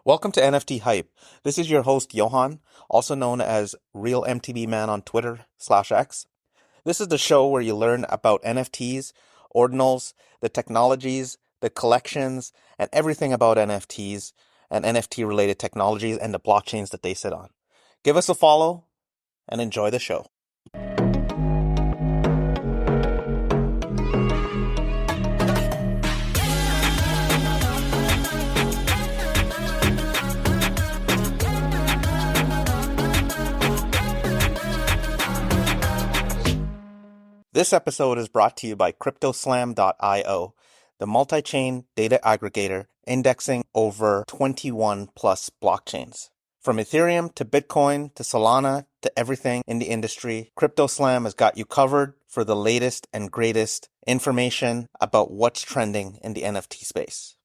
Welcome to NFT Hype. This is your host, Johan, also known as Real MTB Man on Twitter/X. This is the show where you learn about NFTs, ordinals, the technologies, the collections, and everything about NFTs and NFT related technologies and the blockchains that they sit on. Give us a follow and enjoy the show. This episode is brought to you by CryptoSlam.io, the multi-chain data aggregator indexing over 21 plus blockchains. From Ethereum to Bitcoin to Solana to everything in the industry, CryptoSlam has got you covered for the latest and greatest information about what's trending in the NFT space.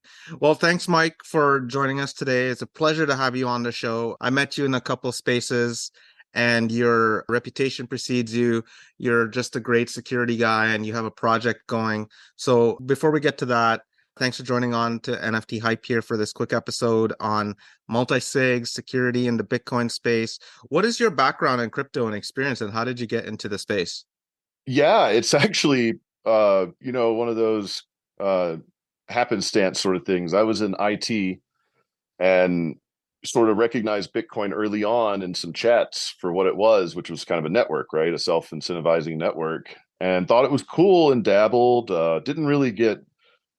Well, thanks, Mike, for joining us today. It's a pleasure to have you on the show. I met you in a couple of spaces, and your reputation precedes you. You're just a great security guy, and you have a project going. So before we get to that, thanks for joining on to NFT Hype here for this quick episode on multisig, security in the Bitcoin space. What is your background in crypto and experience, and how did you get into the space? Yeah, it's actually, one of those happenstance sort of things. I was in IT and sort of recognized Bitcoin early on in some chats for what it was, which was kind of a network, right? A self-incentivizing network, and thought it was cool and dabbled. Didn't really get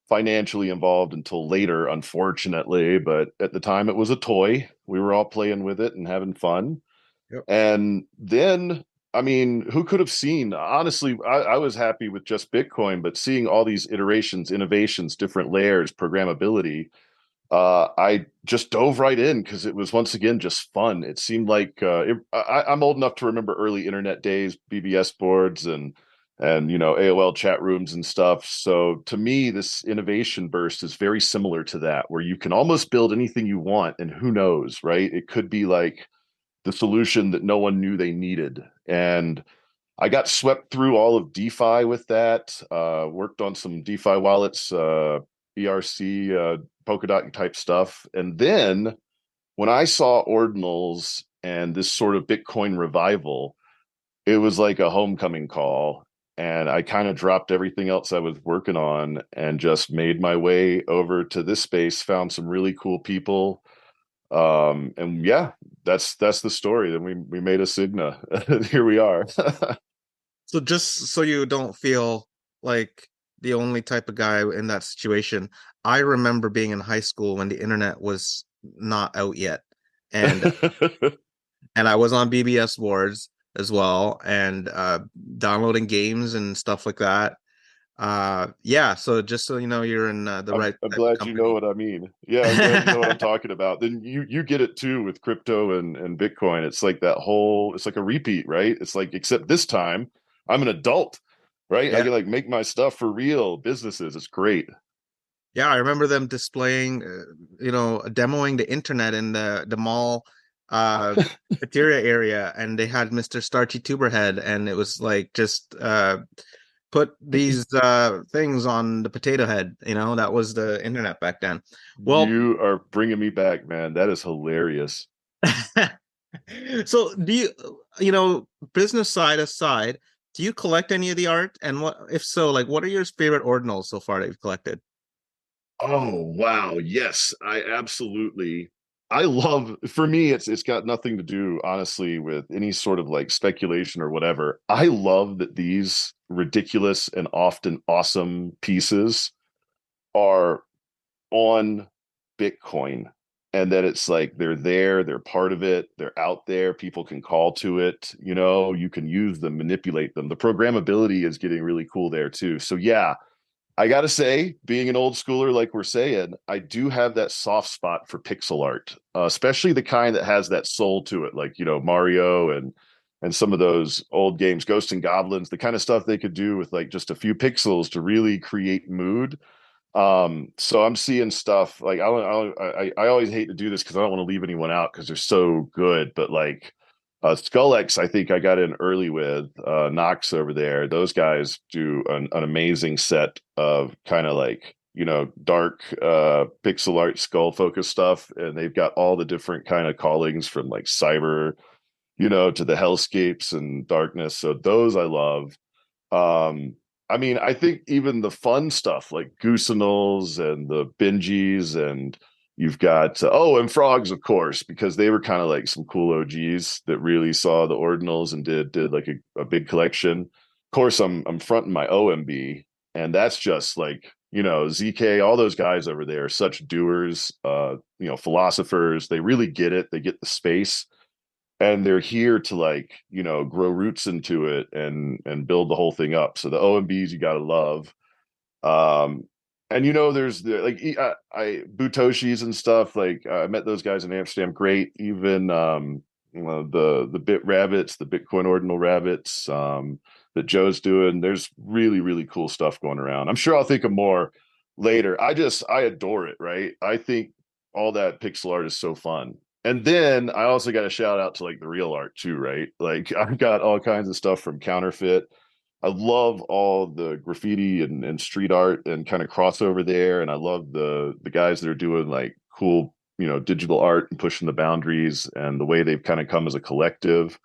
financially involved until later, unfortunately. But at the time, it was a toy. We were all playing with it and having fun. Yep. And then, I mean, who could have seen? Honestly, I was happy with just Bitcoin, but seeing all these iterations, innovations, different layers, programmability, I just dove right in because it was once again just fun. It seemed like I'm old enough to remember early internet days, BBS boards, and AOL chat rooms and stuff. So to me, this innovation burst is very similar to that, where you can almost build anything you want, and who knows, right? It could be like the solution that no one knew they needed. And I got swept through all of DeFi with that, worked on some DeFi wallets, ERC, Polkadot type stuff. And then when I saw Ordinals and this sort of Bitcoin revival, it was like a homecoming call. And I kind of dropped everything else I was working on and just made my way over to this space, found some really cool people. And yeah, that's the story. Then we made a Cigna. Here we are. So just so you don't feel like the only type of guy in that situation, I remember being in high school when the internet was not out yet. And and I was on BBS boards as well, and downloading games and stuff like that. Yeah, so just so you know, you're in the I'm, right I'm type of glad you know company. what I mean. Yeah, I'm glad you know what I'm talking about. Then you get it too with crypto and Bitcoin. It's like it's like a repeat, right? It's like, except this time I'm an adult, right? I Yeah. can like make my stuff for real businesses. It's great. Yeah, I remember them displaying, demoing the internet in the mall cafeteria area, and they had Mr. Starchy Tuberhead, and it was like just put these things on the potato head. That was the internet back then. Well, You are bringing me back, man. That is hilarious. so do business side aside, do you collect any of the art? And what, if so, like, what are your favorite ordinals so far that you've collected? Oh, wow. Yes, I absolutely. I love, for me, it's got nothing to do, honestly, with any sort of like speculation or whatever. I love that these ridiculous and often awesome pieces are on Bitcoin, and that it's like they're there, they're part of it, they're out there, people can call to it, you can use them, manipulate them. The programmability is getting really cool there too. So yeah, I gotta say, being an old schooler, like we're saying, I do have that soft spot for pixel art, especially the kind that has that soul to it, like Mario and some of those old games, Ghosts and Goblins, the kind of stuff they could do with like just a few pixels to really create mood. So I'm seeing stuff like I always hate to do this because I don't want to leave anyone out because they're so good, but like Skullex, I think I got in early with Knox over there. Those guys do an amazing set of kind of like, dark pixel art skull focus stuff, and they've got all the different kind of callings from like cyber, to the hellscapes and darkness. So those I love. I mean, I think even the fun stuff like Goosenals and the Benjis, and you've got and Frogs, of course, because they were kind of like some cool OGs that really saw the Ordinals and did like a big collection. Of course, I'm fronting my OMB, and that's just like ZK, all those guys over there are such doers, philosophers. They really get it. They get the space, and they're here to like grow roots into it and build the whole thing up. So the OMBs you gotta love. um and there's like I Butoshis and stuff. Like I met those guys in Amsterdam. Great. Even the Bit Rabbits, the Bitcoin Ordinal Rabbits, that Joe's doing. There's really really cool stuff going around. I'm sure I'll think of more later. I adore it, right? I think all that pixel art is so fun. And then I also got a shout out to like the real art too, right? Like I've got all kinds of stuff from Counterfeit. I love all the graffiti and street art and kind of crossover there. And I love the guys that are doing like cool, digital art and pushing the boundaries, and the way they've kind of come as a collective.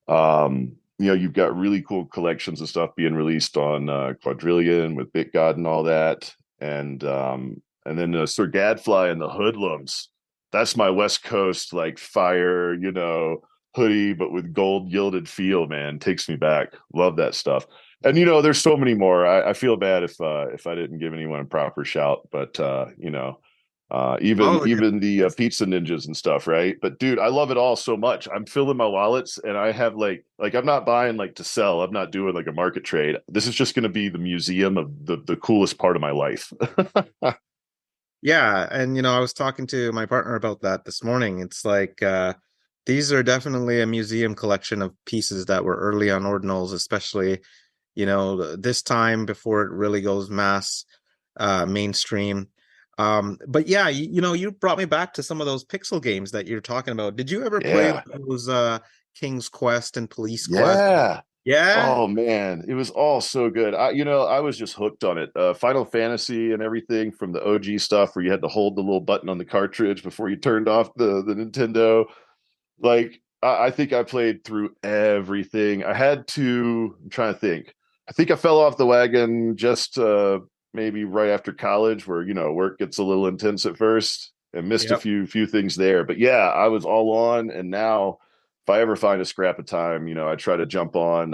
You've got really cool collections of stuff being released on Quadrillion with BitGod and all that. And then Sir Gadfly and the Hoodlums. That's my West Coast like fire, hoodie, but with gold gilded feel, man. Takes me back. Love that stuff. And there's so many more. I feel bad if I didn't give anyone a proper shout, but even Oh, yeah. even the pizza ninjas and stuff, right? But dude, I love it all so much. I'm filling my wallets, and I have like I'm not buying like to sell. I'm not doing like a market trade. This is just going to be the museum of the coolest part of my life. Yeah, and I was talking to my partner about that this morning. It's like these are definitely a museum collection of pieces that were early on ordinals, especially, this time before it really goes mass mainstream. But yeah, you brought me back to some of those pixel games that you're talking about. Did you ever play Yeah. those King's Quest and Police Quest? Yeah. Yeah. Oh man, it was all so good. I was just hooked on it. Final Fantasy and everything from the OG stuff where you had to hold the little button on the cartridge before you turned off the Nintendo. Like I think I played through everything. I'm trying to think. I think I fell off the wagon just maybe right after college, where work gets a little intense at first, and missed a Yep. few things there. But yeah, I was all on, and now if I ever find a scrap of time, I try to jump on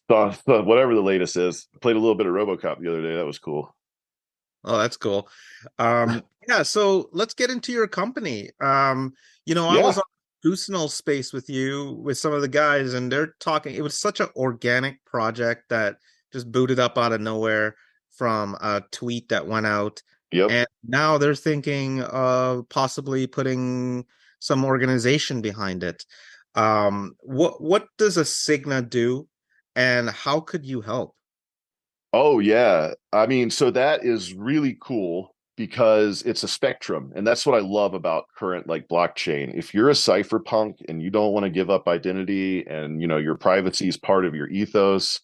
whatever the latest is. I played a little bit of RoboCop the other day. That was cool. Oh, that's cool. Yeah, so let's get into your company. I was Yeah. on Goosenal space with you with some of the guys, and they're talking. It was such an organic project that just booted up out of nowhere from a tweet that went out. Yep. And now they're thinking of possibly putting some organization behind it. What does a Signa do, and how could you help? Oh yeah. I mean, so that is really cool because it's a spectrum. And that's what I love about current like blockchain. If you're a cypherpunk and you don't want to give up identity, and your privacy is part of your ethos,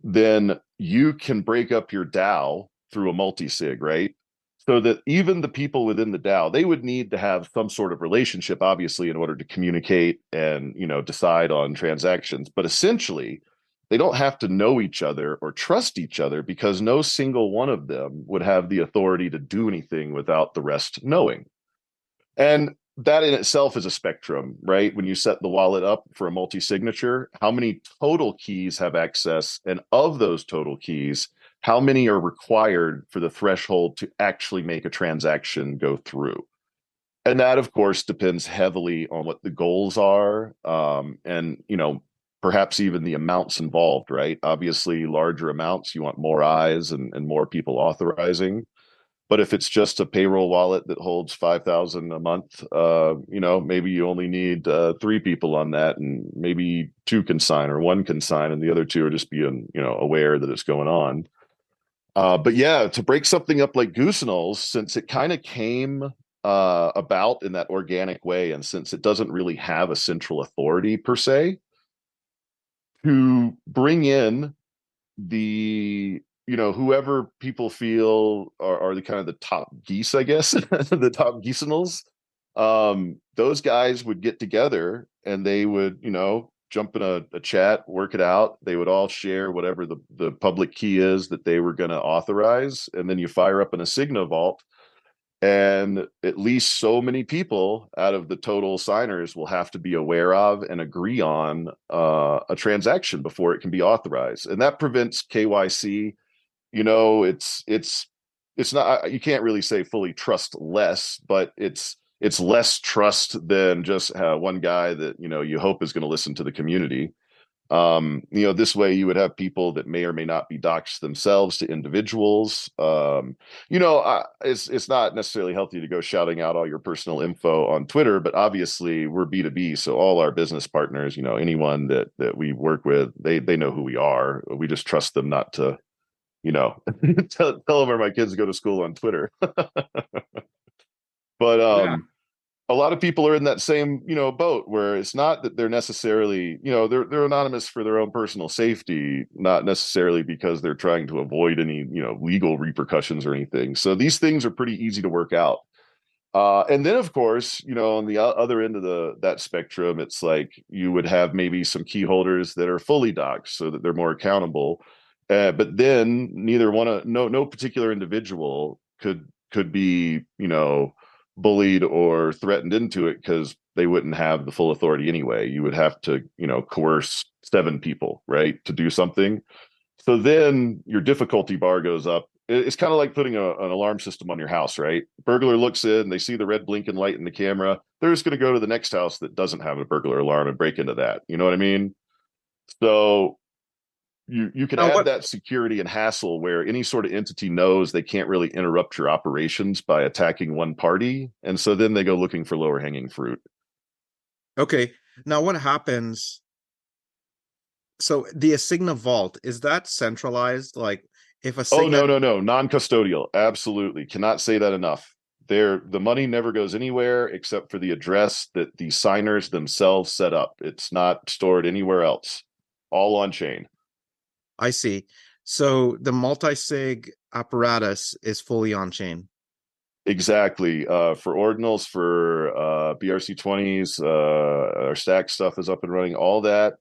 then you can break up your DAO through a multisig, right? So that even the people within the DAO, they would need to have some sort of relationship, obviously, in order to communicate and decide on transactions. But essentially, they don't have to know each other or trust each other, because no single one of them would have the authority to do anything without the rest knowing. And that in itself is a spectrum, right? When you set the wallet up for a multi signature, how many total keys have access? And of those total keys, how many are required for the threshold to actually make a transaction go through? And that, of course, depends heavily on what the goals are, and, perhaps even the amounts involved, right? Obviously, larger amounts, you want more eyes and more people authorizing. But if it's just a payroll wallet that holds 5,000 a month, maybe you only need three people on that, and maybe two can sign or one can sign, and the other two are just being, aware that it's going on. But yeah, to break something up like Goosenals, since it kind of came about in that organic way, and since it doesn't really have a central authority per se, to bring in the whoever people feel are the kind of the top geese, I guess, the top geesinals, those guys would get together and they would, jump in a chat, work it out. They would all share whatever the public key is that they were going to authorize. And then you fire up in a Signa vault, and at least so many people out of the total signers will have to be aware of and agree on a transaction before it can be authorized. And that prevents KYC. It's not, you can't really say fully trustless, but it's less trust than just one guy that you hope is going to listen to the community. This way you would have people that may or may not be doxed themselves to individuals. It's not necessarily healthy to go shouting out all your personal info on Twitter, but obviously we're B2B, so all our business partners, anyone that we work with, they know who we are. We just trust them not to tell them where my kids go to school on Twitter. But Yeah. a lot of people are in that same boat where it's not that they're necessarily they're anonymous for their own personal safety, not necessarily because they're trying to avoid any legal repercussions or anything. So these things are pretty easy to work out. And then of course, on the other end of that spectrum, it's like you would have maybe some key holders that are fully doxed so that they're more accountable. But then no particular individual could be bullied or threatened into it because they wouldn't have the full authority anyway. You would have to coerce 7 people, right, to do something. So then your difficulty bar goes up. It's kind of like putting an alarm system on your house, right? Burglar looks in, they see the red blinking light in the camera, they're just going to go to the next house that doesn't have a burglar alarm and break into that. You know what I mean? So you can Now, add what? that security and hassle where any sort of entity knows they can't really interrupt your operations by attacking one party, and so then they go looking for lower hanging fruit. Okay. Now, what happens? So the Assigna vault, is that centralized? Like, if Oh, Assigna, no, non-custodial, absolutely, cannot say that enough. The money never goes anywhere except for the address that the signers themselves set up. It's not stored anywhere else, all on chain. I see. So the multisig apparatus is fully on chain. Exactly. For ordinals, for BRC20s, our stack stuff is up and running. All that.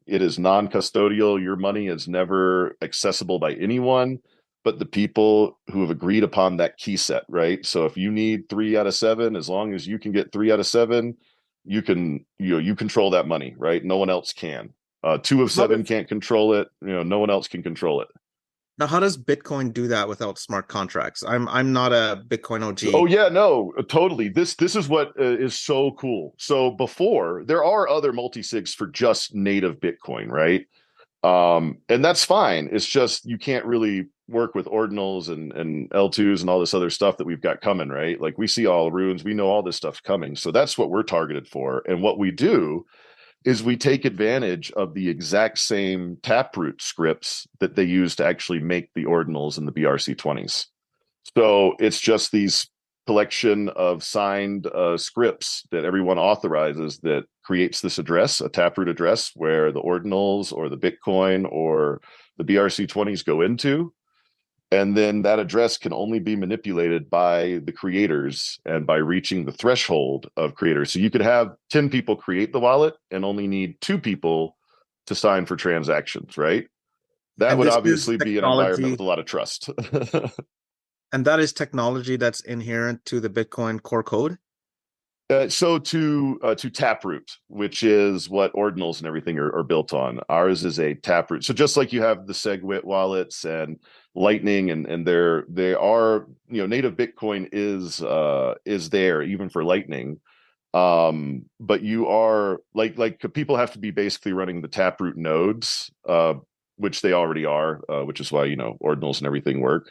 It is non-custodial. Your money is never accessible by anyone but the people who have agreed upon that key set, right? So if you need 3 out of 7, as long as you can get 3 out of 7, you can you control that money, right? No one else can. 2 of How 7 does can't control it. No one else can control it. Now, how does Bitcoin do that without smart contracts? I'm not a Bitcoin Oh OG. yeah, no, totally. This is what is so cool. So before there are other multisigs for just native Bitcoin, right? And that's fine. It's just you can't really work with ordinals and L2s and all this other stuff that we've got coming, right? Like we see all runes, we know all this stuff's coming. So that's what we're targeted for. And what we do is we take advantage of the exact same taproot scripts that they use to actually make the ordinals and the BRC20s. So it's just these collection of signed scripts that everyone authorizes that creates this address, a taproot address where the ordinals or the Bitcoin or the BRC20s go into. And then that address can only be manipulated by the creators and by reaching the threshold of creators. So you could have 10 people create the wallet and only need 2 people to sign for transactions, right? That And would this is obviously be an environment with technology, a lot of trust. and that is technology that's inherent to the Bitcoin core code. So to Taproot, which is what ordinals and everything are built on. Ours is a Taproot. So just like you have the SegWit wallets and Lightning, and they are native Bitcoin is there even for Lightning. But you are like people have to be basically running the Taproot nodes, which they already are, which is why ordinals and everything work.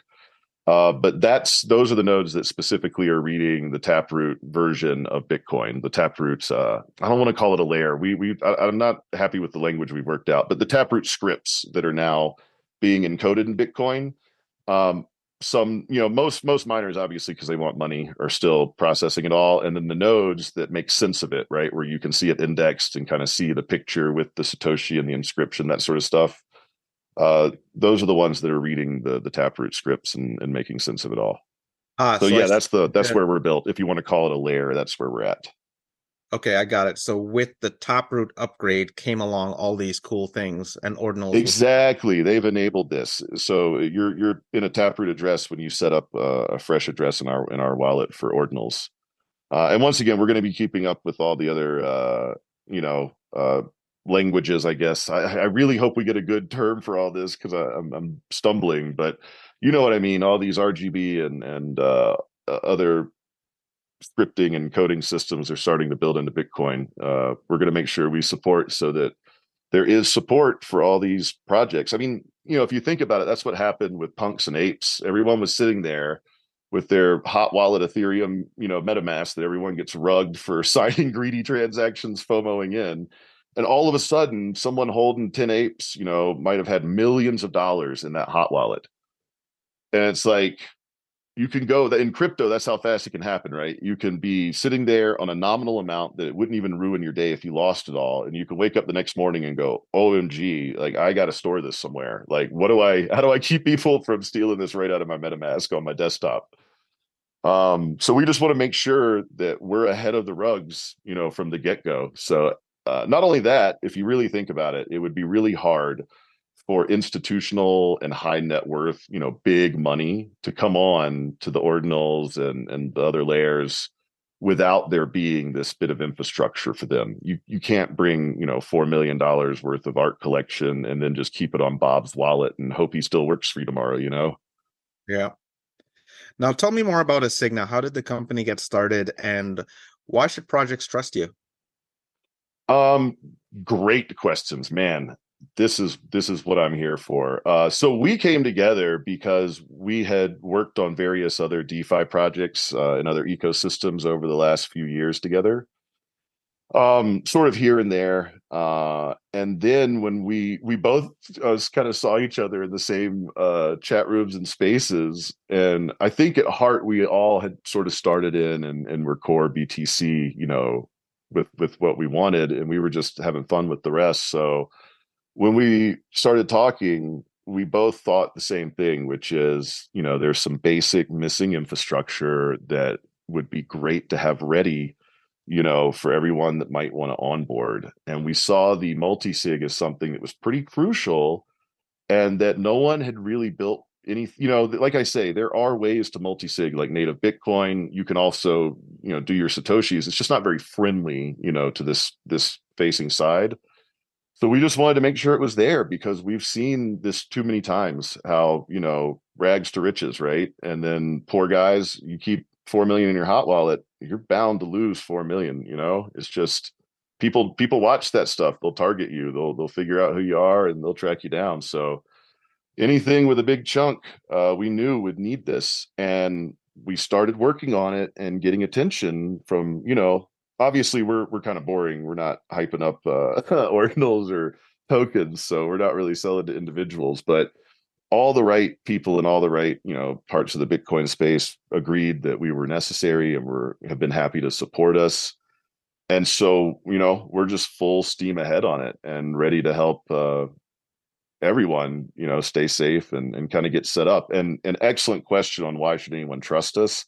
But those are the nodes that specifically are reading the Taproot version of Bitcoin. The Taproot's I don't want to call it a layer. I'm not happy with the language we've worked out, but the Taproot scripts that are now being encoded in Bitcoin. Some most miners, obviously because they want money, are still processing it all, and then the nodes that make sense of it, right, where you can see it indexed and kind of see the picture with the Satoshi and the inscription, that sort of stuff. Those are the ones that are reading the Taproot scripts and making sense of it all. Ah, So so I yeah, see that's that. where we're built. If you want to call it a layer, that's where we're at. Okay, I got it. So with the Taproot upgrade came along all these cool things, and Ordinals was Exactly. They've enabled this. So you're in a Taproot address when you set up a fresh address in our wallet for Ordinals. And once again, we're going to be keeping up with all the other you know languages, I guess. I really hope we get a good term for all this because I'm stumbling, but you know what I mean. All these RGB and other scripting and coding systems are starting to build into Bitcoin. We're going to make sure we support so that there is support for all these projects. I mean, if you think about it, that's what happened with punks and apes. Everyone was sitting there with their hot wallet Ethereum, MetaMask that everyone gets rugged for signing greedy transactions, FOMOing in. And all of a sudden, someone holding 10 apes, might have had millions of dollars in that hot wallet. And it's like, you can go in crypto, that's how fast it can happen, right? You can be sitting there on a nominal amount that it wouldn't even ruin your day if you lost it all, and you can wake up the next morning and go, OMG, like I got to store this somewhere. Like how do I keep people from stealing this right out of my MetaMask on my desktop? So we just want to make sure that we're ahead of the rugs, from the get-go. So not only that, if you really think about it, it would be really hard for institutional and high net worth, big money to come on to the ordinals and the other layers without there being this bit of infrastructure for them. You can't bring, $4 million worth of art collection and then just keep it on Bob's wallet and hope he still works for you tomorrow. yeah. Now tell me more about Asigna. How did the company get started, and why should projects trust you? Um, Great questions, man. This is what I'm here for. So we came together because we had worked on various other DeFi projects and other ecosystems over the last few years together, sort of here and there. And then when we both kind of saw each other in the same chat rooms and spaces, and I think at heart we all had sort of started in and were core BTC, with what we wanted, and we were just having fun with the rest. So when we started talking, we both thought the same thing, which is, there's some basic missing infrastructure that would be great to have ready, for everyone that might want to onboard. And we saw the multisig as something that was pretty crucial and that no one had really built any, like I say, there are ways to multisig like native Bitcoin. You can also, do your Satoshis. It's just not very friendly, to this facing side. So we just wanted to make sure it was there because we've seen this too many times how, rags to riches, right? And then poor guys, you keep 4 million in your hot wallet, you're bound to lose 4 million. It's just people watch that stuff. They'll target you. They'll figure out who you are and they'll track you down. So anything with a big chunk, we knew would need this. And we started working on it and getting attention from, obviously we're kind of boring. We're not hyping up ordinals or tokens, so we're not really selling to individuals, but all the right people in all the right, parts of the Bitcoin space agreed that we were necessary and have been happy to support us. And so, we're just full steam ahead on it and ready to help everyone, stay safe and kind of get set up. And an excellent question on why should anyone trust us?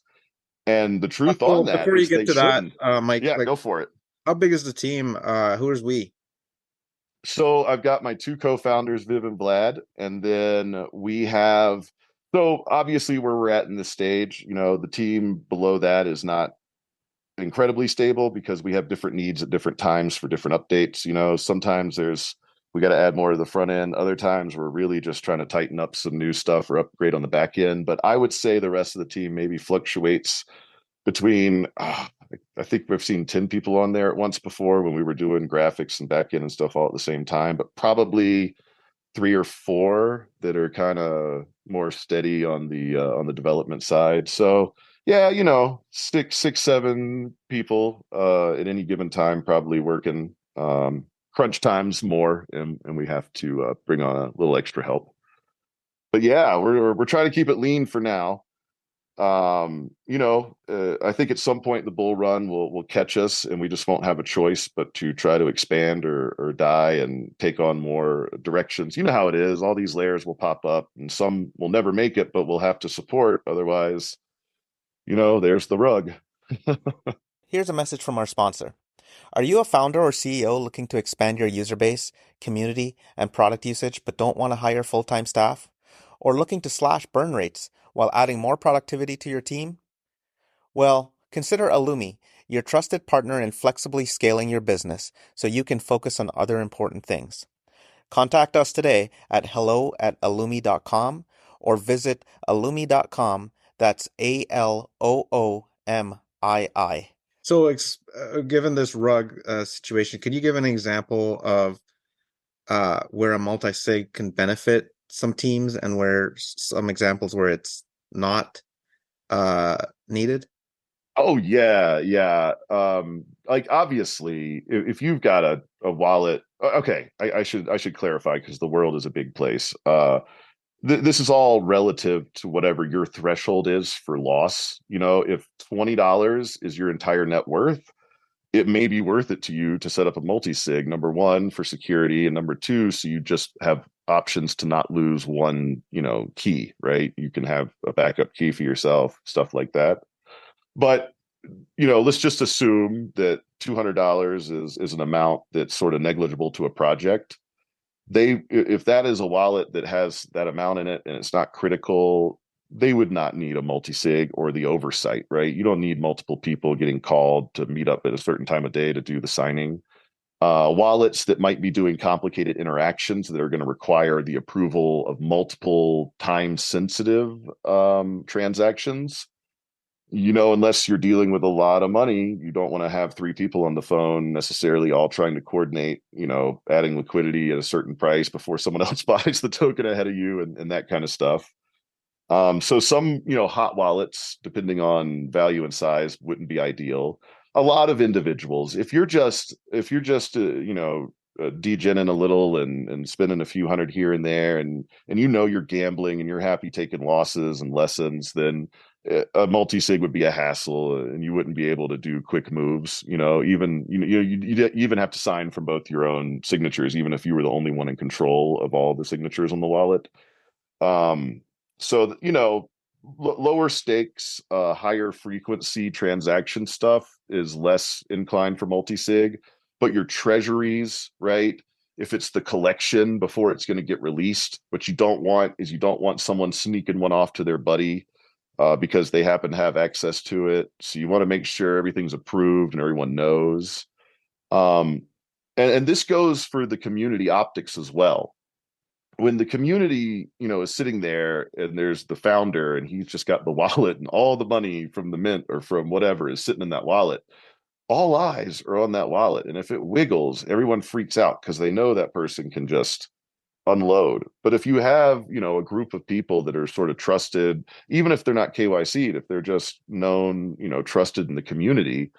And the truth on Well, that before you is get they to that, shouldn't. Mike, Yeah, like go for it. how big is the team? Who is we? So I've got my two co-founders, Viv and Vlad, and then we have. So obviously, where we're at in this stage, the team below that is not incredibly stable because we have different needs at different times for different updates. Sometimes we got to add more to the front end. Other times we're really just trying to tighten up some new stuff or upgrade on the back end. But I would say the rest of the team maybe fluctuates between I think we've seen 10 people on there at once before when we were doing graphics and backend and stuff all at the same time, but probably three or four that are kind of more steady on the development side. So yeah, six, 7 people at any given time probably working. Crunch times more, and we have to bring on a little extra help. But yeah, we're trying to keep it lean for now. I think at some point the bull run will catch us, and we just won't have a choice but to try to expand or die and take on more directions. You know how it is. All these layers will pop up, and some will never make it, but we'll have to support. Otherwise, there's the rug. Here's a message from our sponsor. Are you a founder or CEO looking to expand your user base, community, and product usage but don't want to hire full-time staff? Or looking to slash burn rates while adding more productivity to your team? Well, consider Alumi, your trusted partner in flexibly scaling your business so you can focus on other important things. Contact us today at hello@alumi.com or visit alumi.com. That's ALOOMII. So, given this rug situation, can you give an example of where a multi-sig can benefit some teams and where some examples where it's not needed? Oh yeah, yeah. Like obviously, if you've got a wallet, okay, I should clarify because the world is a big place. This is all relative to whatever your threshold is for loss. If $20 is your entire net worth, it may be worth it to you to set up a multi-sig, number one, for security, and number two, so you just have options to not lose one, key, right? You can have a backup key for yourself, stuff like that. But let's just assume that $200 is an amount that's sort of negligible to a project. If that is a wallet that has that amount in it and it's not critical, they would not need a multi-sig or the oversight, right? You don't need multiple people getting called to meet up at a certain time of day to do the signing. Wallets that might be doing complicated interactions that are going to require the approval of multiple time sensitive transactions, unless you're dealing with a lot of money, you don't want to have three people on the phone necessarily all trying to coordinate, adding liquidity at a certain price before someone else buys the token ahead of you and that kind of stuff. So some, hot wallets, depending on value and size, wouldn't be ideal. A lot of individuals, if you're just degenning a little and spending a few hundred here and there, and you're gambling and you're happy taking losses and lessons, then a multi-sig would be a hassle, and you wouldn't be able to do quick moves. You even have to sign from both your own signatures, even if you were the only one in control of all the signatures on the wallet. Um, so lower stakes, higher frequency transaction stuff is less inclined for multi-sig, but your treasuries, right? If it's the collection before it's going to get released, what you don't want someone sneaking one off to their buddy because they happen to have access to it. So you want to make sure everything's approved and everyone knows. Um, and this goes for the community optics as well. When the community, is sitting there and there's the founder and he's just got the wallet and all the money from the mint or from whatever is sitting in that wallet, all eyes are on that wallet. And if it wiggles, everyone freaks out because they know that person can just unload. But if you have, a group of people that are sort of trusted, even if they're not KYC'd, if they're just known, trusted in the community,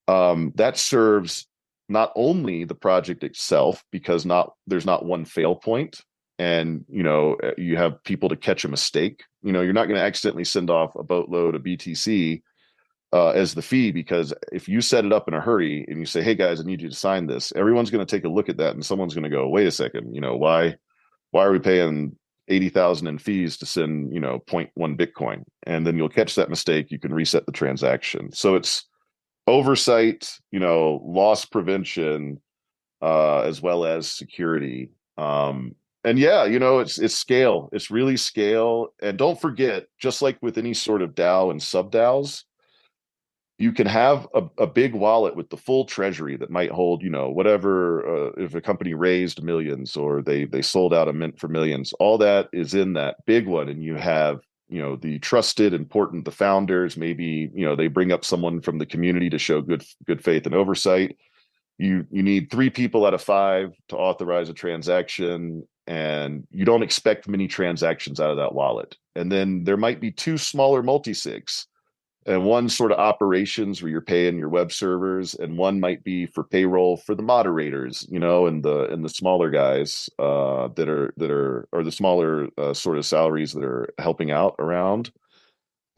that serves not only the project itself, because there's not one fail point, and you have people to catch a mistake. You're not going to accidentally send off a boatload of BTC as the fee, because if you set it up in a hurry and you say, hey guys, I need you to sign this, everyone's going to take a look at that and someone's going to go, wait a second, why are we paying 80,000 in fees to send, zero point 0.1 Bitcoin? And then you'll catch that mistake. You can reset the transaction. So it's oversight, loss prevention, as well as security. And yeah, it's scale. It's really scale. And don't forget, just like with any sort of DAO and sub DAOs, you can have a big wallet with the full treasury that might hold, whatever, if a company raised millions or they sold out a mint for millions, all that is in that big one. And you have, the trusted, important, the founders, maybe, they bring up someone from the community to show good faith and oversight. You need three people out of five to authorize a transaction, and you don't expect many transactions out of that wallet. And then there might be two smaller multi-sigs, and one sort of operations where you're paying your web servers, and one might be for payroll for the moderators, and the smaller guys that are or the smaller sort of salaries that are helping out around.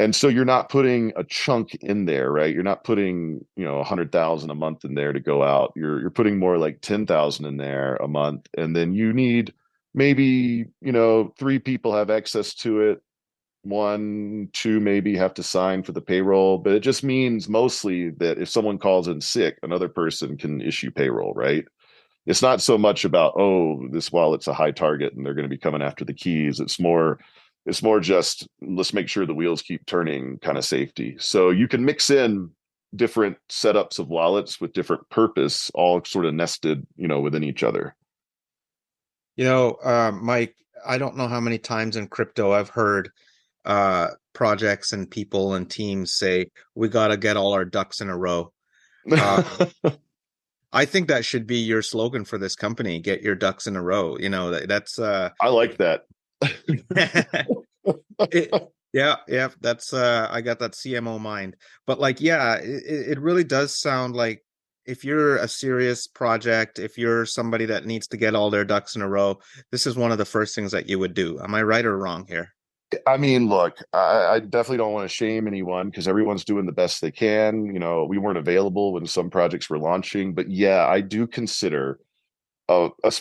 And so you're not putting a chunk in there, right? You're not putting, 100,000 a month in there to go out. You're putting more like 10,000 in there a month. And then you need maybe, three people have access to it. One, two maybe have to sign for the payroll, but it just means mostly that if someone calls in sick, another person can issue payroll, right? It's not so much about, oh, this wallet's a high target and they're going to be coming after the keys. It's more just let's make sure the wheels keep turning kind of safety. So you can mix in different setups of wallets with different purpose, all sort of nested, within each other. Mike, I don't know how many times in crypto I've heard projects and people and teams say, we got to get all our ducks in a row. I think that should be your slogan for this company. Get your ducks in a row. That's I like that. Yeah, that's I got that CMO mind. But it really does sound like if you're a serious project, if you're somebody that needs to get all their ducks in a row, this is one of the first things that you would do. Am I right or wrong here? I mean, look, I definitely don't want to shame anyone because everyone's doing the best they can. We weren't available when some projects were launching, but yeah, I do consider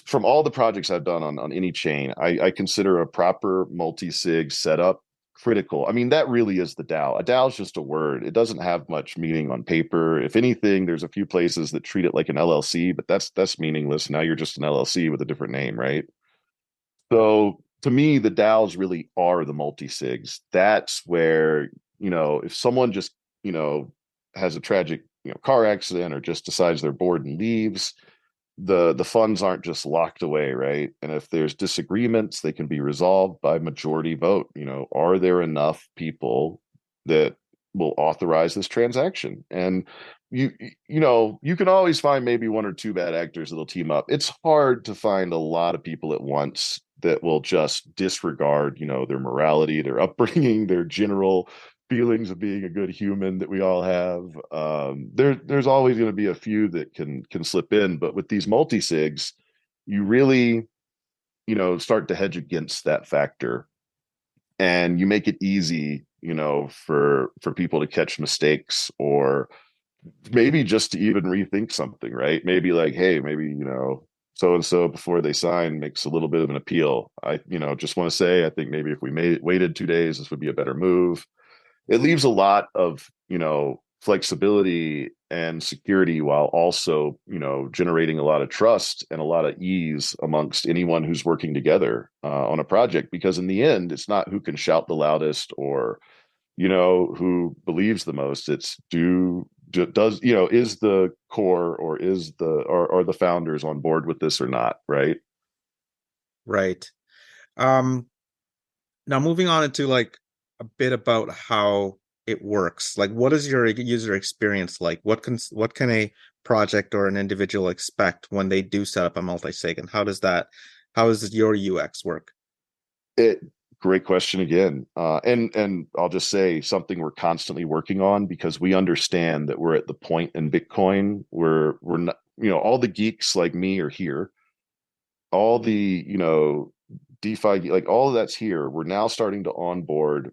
from all the projects I've done on any chain, I consider a proper multi-sig setup critical. I mean, that really is the DAO. A DAO is just a word. It doesn't have much meaning on paper. If anything, there's a few places that treat it like an LLC, but that's meaningless. Now you're just an LLC with a different name, right? So to me, the DAOs really are the multi-sigs. That's where, if someone just, has a tragic, car accident or just decides they're bored and leaves, the funds aren't just locked away, right? And if there's disagreements, they can be resolved by majority vote. Are there enough people that will authorize this transaction? And you can always find maybe one or two bad actors that'll team up. It's hard to find a lot of people at once that will just disregard, their morality, their upbringing, their general feelings of being a good human that we all have. There's always going to be a few that can slip in, but with these multi-sigs, you really, start to hedge against that factor, and you make it easy, for people to catch mistakes or maybe just to even rethink something, right? Maybe like, hey, maybe, so and so before they sign makes a little bit of an appeal. I, just want to say, I think maybe if we waited 2 days, this would be a better move. It leaves a lot of, flexibility and security while also, generating a lot of trust and a lot of ease amongst anyone who's working together on a project. Because in the end, it's not who can shout the loudest or, who believes the most. It's does, is the core or are the founders on board with this or not, right? Right. Now moving on into like a bit about how it works. Like, what is your user experience like? What can a project or an individual expect when they do set up a multi-sig, and how does your UX work? It Great question again. And I'll just say something we're constantly working on because we understand that we're at the point in Bitcoin where we're not, all the geeks like me are here. All the, DeFi, like all of that's here. We're now starting to onboard,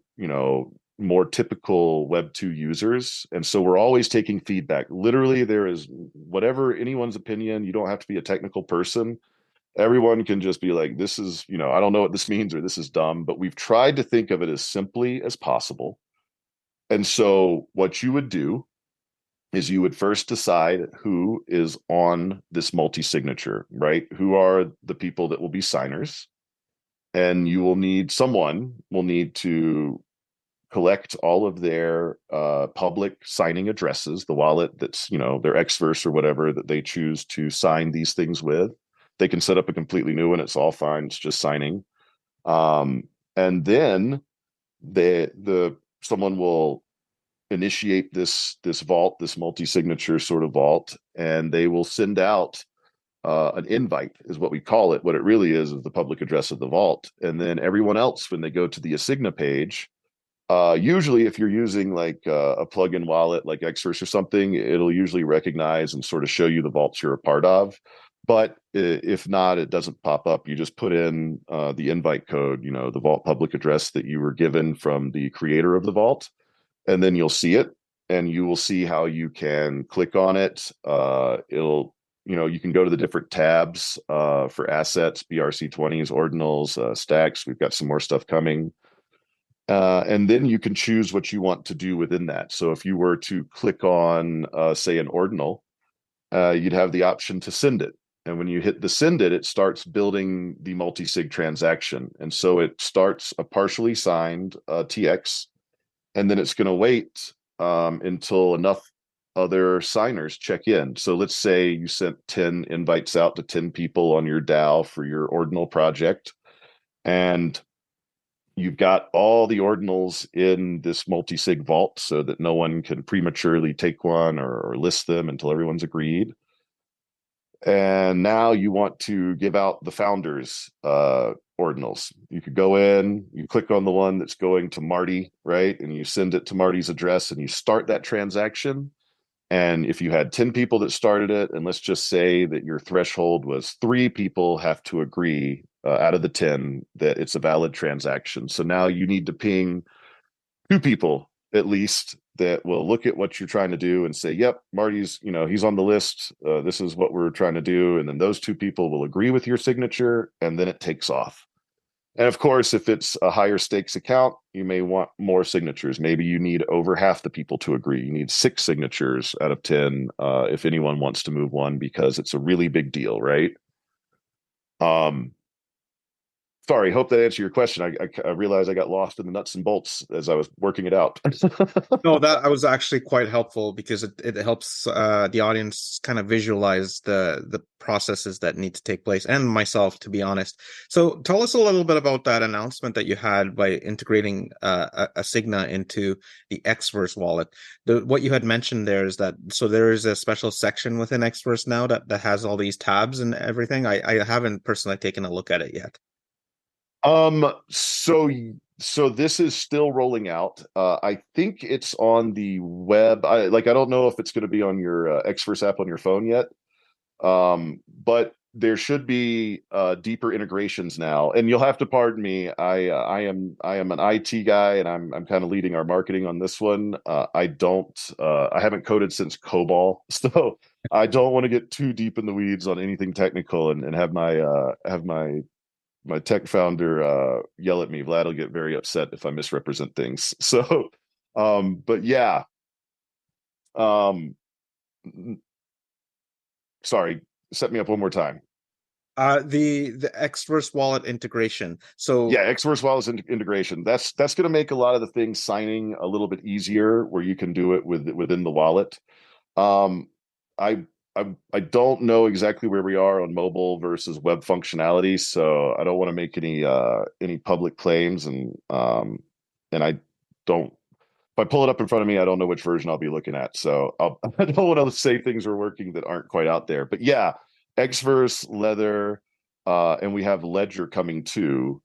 more typical Web2 users. And so we're always taking feedback. Literally, there is whatever anyone's opinion. You don't have to be a technical person. Everyone can just be like, this is, I don't know what this means or this is dumb, but we've tried to think of it as simply as possible. And so what you would do is you would first decide who is on this multi-signature, right? Who are the people that will be signers? And someone will need to collect all of their public signing addresses, the wallet that's, their Xverse or whatever that they choose to sign these things with. They can set up a completely new one. It's all fine. It's just signing. And then someone will initiate this vault, this multi-signature sort of vault, and they will send out an invite is what we call it. What it really is the public address of the vault. And then everyone else, when they go to the Assigna page, usually if you're using like a plugin wallet like Xverse or something, it'll usually recognize and sort of show you the vaults you're a part of. But if not, it doesn't pop up. You just put in the invite code, the vault public address that you were given from the creator of the vault, and then you'll see it, and you will see how you can click on it. You can go to the different tabs for assets, BRC20s, ordinals, stacks. We've got some more stuff coming. And then you can choose what you want to do within that. So if you were to click on, say, an ordinal, you'd have the option to send it. And when you hit the send it, it starts building the multisig transaction. And so it starts a partially signed TX, and then it's going to wait until enough other signers check in. So let's say you sent 10 invites out to 10 people on your DAO for your ordinal project, and you've got all the ordinals in this multisig vault so that no one can prematurely take one or list them until everyone's agreed. And now you want to give out the founders ordinals. You could go in, you click on the one that's going to Marty, right? And you send it to Marty's address and you start that transaction. And if you had 10 people that started it, and let's just say that your threshold was 3 people have to agree out of the 10 that it's a valid transaction. So now you need to ping 2 people at least that will look at what you're trying to do and say, yep, Marty's, he's on the list. This is what we're trying to do. And then those 2 people will agree with your signature, and then it takes off. And of course, if it's a higher stakes account, you may want more signatures. Maybe you need over half the people to agree. You need 6 signatures out of 10 if anyone wants to move one, because it's a really big deal, right? Sorry, hope that answered your question. I realized I got lost in the nuts and bolts as I was working it out. No, that was actually quite helpful because it helps the audience kind of visualize the processes that need to take place, and myself, to be honest. So tell us a little bit about that announcement that you had by integrating a Signa into the Xverse wallet. What you had mentioned there is that there is a special section within Xverse now that has all these tabs and everything. I haven't personally taken a look at it yet. So this is still rolling out. I think it's on the web. I don't know if it's going to be on your Xverse app on your phone yet. But there should be deeper integrations now. And you'll have to pardon me. I am an IT guy, and I'm kind of leading our marketing on this one. I haven't coded since COBOL, so I don't want to get too deep in the weeds on anything technical and have my tech founder yell at me. Vlad will get very upset if I misrepresent things. So, but yeah. Sorry, set me up one more time. The Xverse wallet integration. So yeah, Xverse wallet integration. That's going to make a lot of the things signing a little bit easier, where you can do it within the wallet. I I don't know exactly where we are on mobile versus web functionality, so I don't want to make any public claims, and I don't. If I pull it up in front of me, I don't know which version I'll be looking at, so I don't want to say things are working that aren't quite out there. But yeah, Xverse, Leather, and we have Ledger coming too.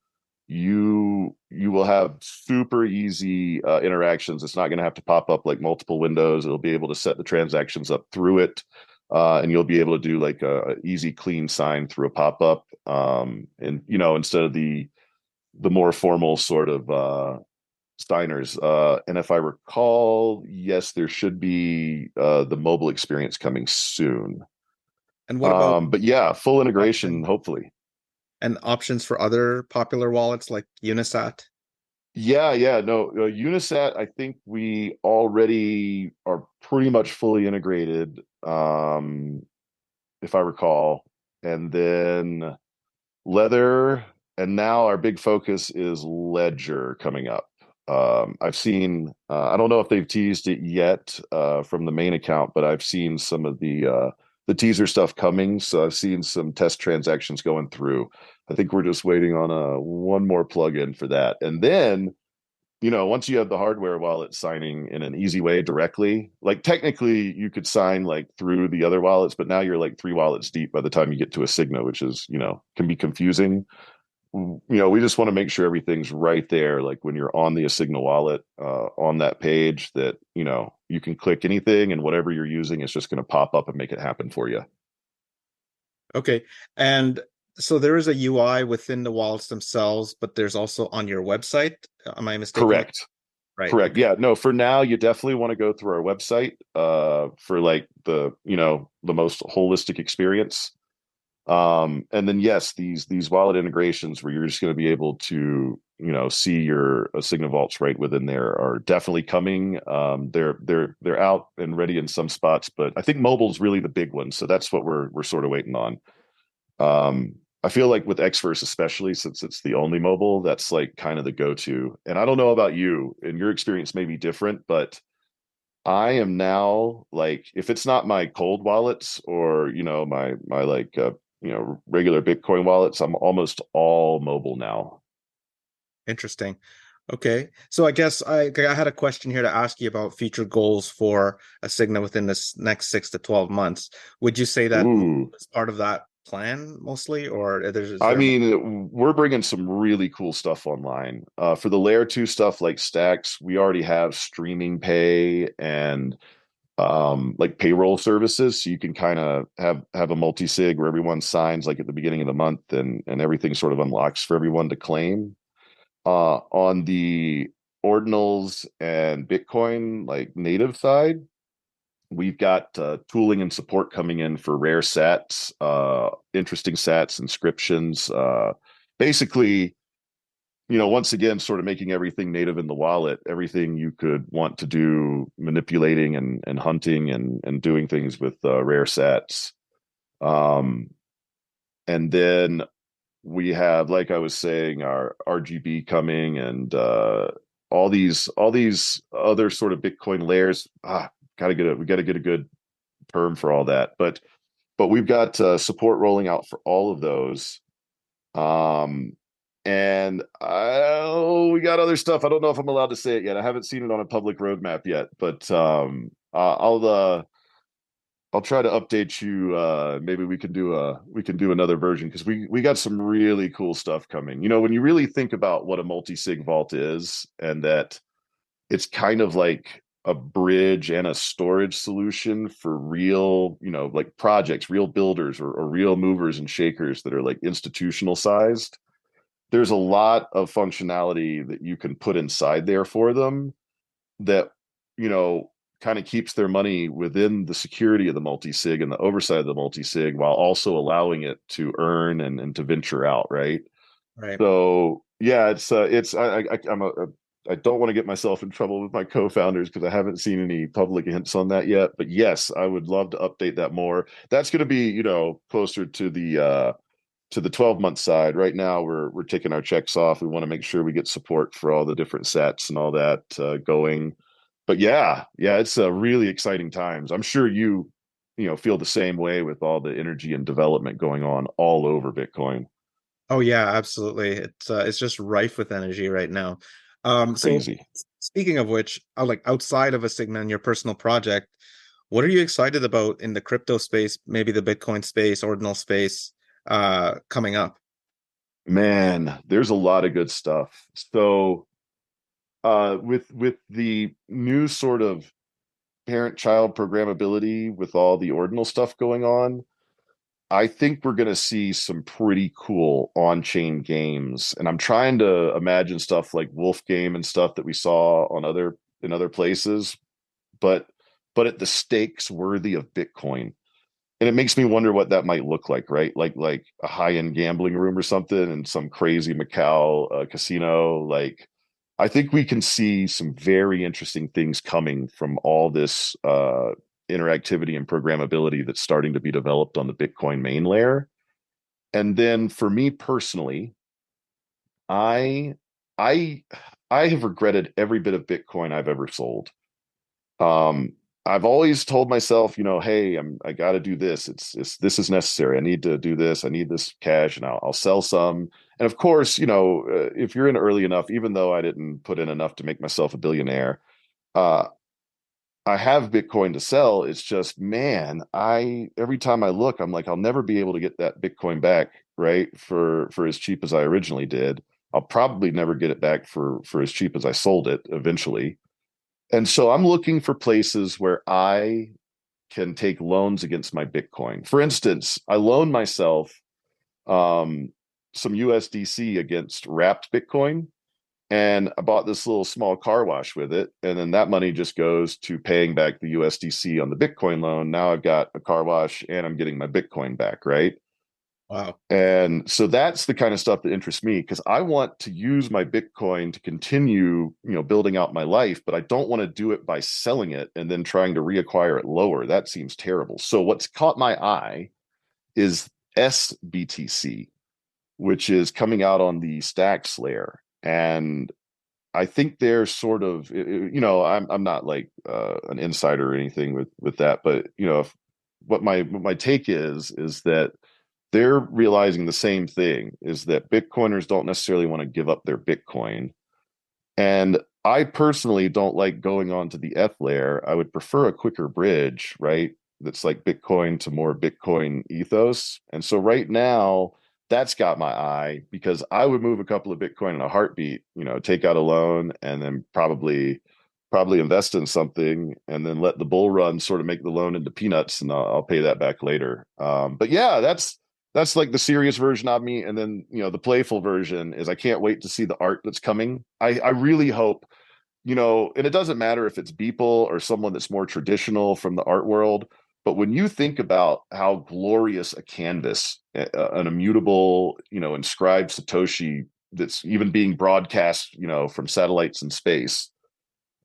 You will have super easy interactions. It's not going to have to pop up like multiple windows. It'll be able to set the transactions up through it. And you'll be able to do like a easy, clean sign through a pop-up. And, instead of the more formal sort of signers. And if I recall, yes, there should be the mobile experience coming soon. And what about but yeah, full integration, hopefully. And options for other popular wallets like Unisat? Yeah, no, Unisat, I think we already are pretty much fully integrated, if I recall. And then Leather, and now our big focus is Ledger coming up. I've seen, I don't know if they've teased it yet from the main account, but I've seen some of the teaser stuff coming. So I've seen some test transactions going through. I think we're just waiting on one more plugin for that. And then, once you have the hardware wallet signing in an easy way directly, like technically you could sign like through the other wallets, but now you're like 3 wallets deep by the time you get to a Signa, which is, can be confusing. We just want to make sure everything's right there. Like when you're on the Assigna wallet, on that page, that, you can click anything and whatever you're using is just going to pop up and make it happen for you. Okay. And so there is a UI within the wallets themselves, but there's also on your website. Am I mistaken? Correct. Right. Correct. Okay. Yeah. No, for now, you definitely want to go through our website for like the most holistic experience. And then yes, these wallet integrations where you're just going to be able to, see your Signa vaults right within there are definitely coming. They're out and ready in some spots, but I think mobile is really the big one. So that's what we're sort of waiting on. I feel like with Xverse, especially since it's the only mobile, that's like kind of the go-to. And I don't know about you, and your experience may be different, but I am now like, if it's not my cold wallets or my like regular Bitcoin wallets, I'm almost all mobile now. Interesting. Okay. So I guess I had a question here to ask you about future goals for a Signa within this next 6 to 12 months. Would you say that mobile Ooh. is part of that plan mostly, or is I there more? mean, we're bringing some really cool stuff online. For the layer two stuff like stacks, we already have streaming pay and like payroll services. So you can kind of have a multi-sig where everyone signs like at the beginning of the month and everything sort of unlocks for everyone to claim. On the ordinals and Bitcoin like native side, we've got tooling and support coming in for rare sats, interesting sats, inscriptions. Basically, once again, sort of making everything native in the wallet, everything you could want to do manipulating and hunting and doing things with rare sats. Um, and then we have, like I was saying, our RGB coming and all these other sort of Bitcoin layers. We got to get a good term for all that. But we've got support rolling out for all of those. Um, and we got other stuff. I don't know if I'm allowed to say it yet. I haven't seen it on a public roadmap yet, but I'll try to update you. Maybe we can do another version because we got some really cool stuff coming. When you really think about what a multi-sig vault is, and that it's kind of like a bridge and a storage solution for real, like projects, real builders or real movers and shakers that are like institutional sized. There's a lot of functionality that you can put inside there for them that you know kind of keeps their money within the security of the multi-sig and the oversight of the multi-sig while also allowing it to earn and to venture out, right? Right. So yeah, it's I don't want to get myself in trouble with my co-founders because I haven't seen any public hints on that yet, but yes, I would love to update that more. That's going to be closer to the 12-month side. Right now we're taking our checks off. We want to make sure we get support for all the different sets and all that going. But yeah, it's really exciting times. I'm sure you feel the same way with all the energy and development going on all over Bitcoin. Oh yeah, absolutely. It's just rife with energy right now. So Crazy. speaking of which, like outside of a Sigma and your personal project, what are you excited about in the crypto space, maybe the Bitcoin space, ordinal space, coming up? Man, there's a lot of good stuff. So with the new sort of parent-child programmability with all the ordinal stuff going on, I think we're going to see some pretty cool on-chain games. And I'm trying to imagine stuff like Wolf Game and stuff that we saw in other places, but at the stakes worthy of Bitcoin. And it makes me wonder what that might look like, right? Like a high-end gambling room or something in some crazy Macau casino. Like, I think we can see some very interesting things coming from all this interactivity and programmability that's starting to be developed on the Bitcoin main layer. And then for me personally, I I I have regretted every bit of Bitcoin I've ever sold. Um, I've always told myself, hey, I got to do this. It's this is necessary. I need to do this. I need this cash, and I'll sell some. And of course, if you're in early enough, even though I didn't put in enough to make myself a billionaire, uh, I have Bitcoin to sell. It's just, man, I every time I look, I'm like, I'll never be able to get that Bitcoin back, right? For as cheap as I originally did. I'll probably never get it back for as cheap as I sold it eventually. And so I'm looking for places where I can take loans against my Bitcoin. For instance, I loaned myself some USDC against wrapped Bitcoin, and I bought this little small car wash with it. And then that money just goes to paying back the USDC on the Bitcoin loan. Now I've got a car wash and I'm getting my Bitcoin back, right? Wow. And so that's the kind of stuff that interests me, because I want to use my Bitcoin to continue, building out my life, but I don't want to do it by selling it and then trying to reacquire it lower. That seems terrible. So what's caught my eye is SBTC, which is coming out on the Stacks layer. And I think they're sort of, I'm not like an insider or anything with that, but what my take is that they're realizing the same thing, is that Bitcoiners don't necessarily want to give up their Bitcoin. And I personally don't like going on to the ETH layer. I would prefer a quicker bridge, right? That's like Bitcoin to more Bitcoin ethos. And so right now, that's got my eye, because I would move a couple of Bitcoin in a heartbeat, take out a loan and then probably invest in something and then let the bull run sort of make the loan into peanuts, and I'll pay that back later. But yeah, that's like the serious version of me. And then, the playful version is I can't wait to see the art that's coming. I really hope, and it doesn't matter if it's Beeple or someone that's more traditional from the art world, but when you think about how glorious a canvas, an immutable, inscribed Satoshi that's even being broadcast, from satellites in space,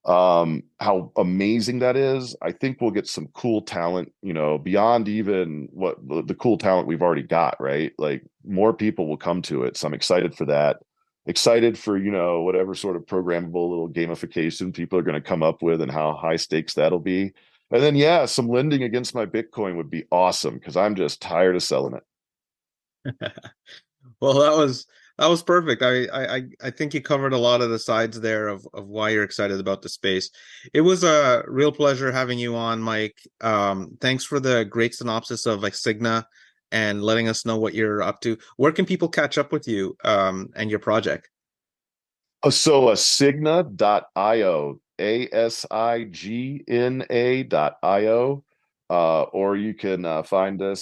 how amazing that is. I think we'll get some cool talent, beyond even what the cool talent we've already got, right? Like, more people will come to it. So I'm excited for that. Excited for, whatever sort of programmable little gamification people are going to come up with and how high stakes that'll be. And then, yeah, some lending against my Bitcoin would be awesome, because I'm just tired of selling it. Well, that was perfect. I think you covered a lot of the sides there of why you're excited about the space. It was a real pleasure having you on, Mike. Thanks for the great synopsis of like Signa and letting us know what you're up to. Where can people catch up with you and your project? So Signa.io, ASIGNA.io. Or you can find us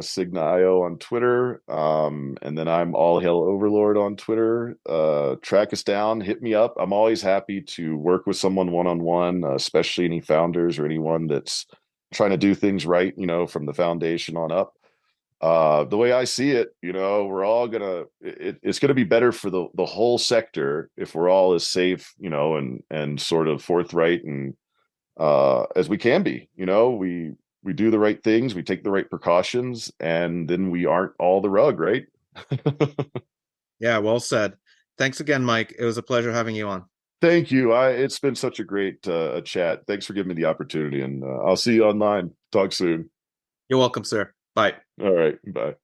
Signa.io on Twitter. And then I'm All Hail Overlord on Twitter. Track us down, hit me up. I'm always happy to work with someone one-on-one, especially any founders or anyone that's trying to do things right, from the foundation on up. The way I see it, we're all it's gonna be better for the whole sector if we're all as safe, and sort of forthright and as we can be. We do the right things, we take the right precautions, and then we aren't all the rug, right? Yeah, well said. Thanks again, Mike. It was a pleasure having you on. Thank you. It's been such a great chat. Thanks for giving me the opportunity, and I'll see you online. Talk soon. You're welcome, sir. Bye. All right. Bye.